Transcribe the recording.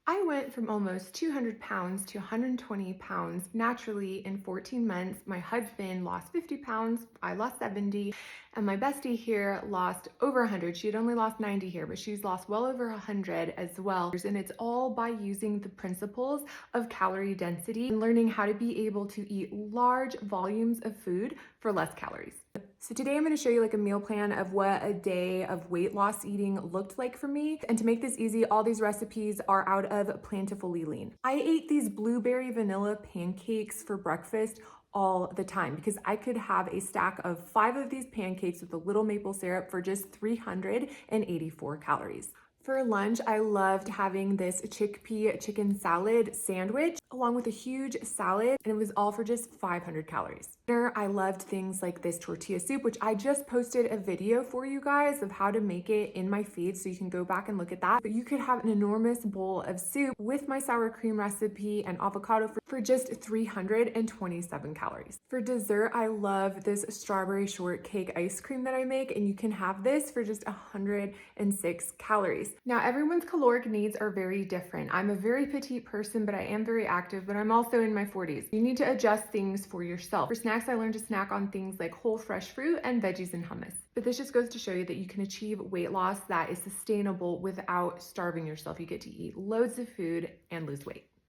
I went from almost 200 pounds to 120 pounds naturally in 14 months. My husband lost 50 pounds, I lost 70, and my bestie here lost over 100. She had only lost 90 here, but she's lost well over 100 as well. And it's all by using the principles of calorie density and learning how to be able to eat large volumes of food for less calories. So today I'm going to show you like a meal plan of what a day of weight loss eating looked like for me. And to make this easy, all these recipes are out of Plantifully Lean. I ate these blueberry vanilla pancakes for breakfast all the time because I could have a stack of 5 of these pancakes with a little maple syrup for just 384 calories. For lunch, I loved having this chickpea chicken salad sandwich along with a huge salad, and it was all for just 500 calories. Dinner, I loved things like this tortilla soup, which I just posted a video for you guys of how to make it in my feed, so you can go back and look at that. But you could have an enormous bowl of soup with my sour cream recipe and avocado for just 327 calories. For dessert, I love this strawberry shortcake ice cream that I make, and you can have this for just 106 calories. Now, everyone's caloric needs are very different. I'm a very petite person, but I am very active, but I'm also in my 40s. You need to adjust things for yourself. For snacks, I learned to snack on things like whole fresh fruit and veggies and hummus. But this just goes to show you that you can achieve weight loss that is sustainable without starving yourself. You get to eat loads of food and lose weight.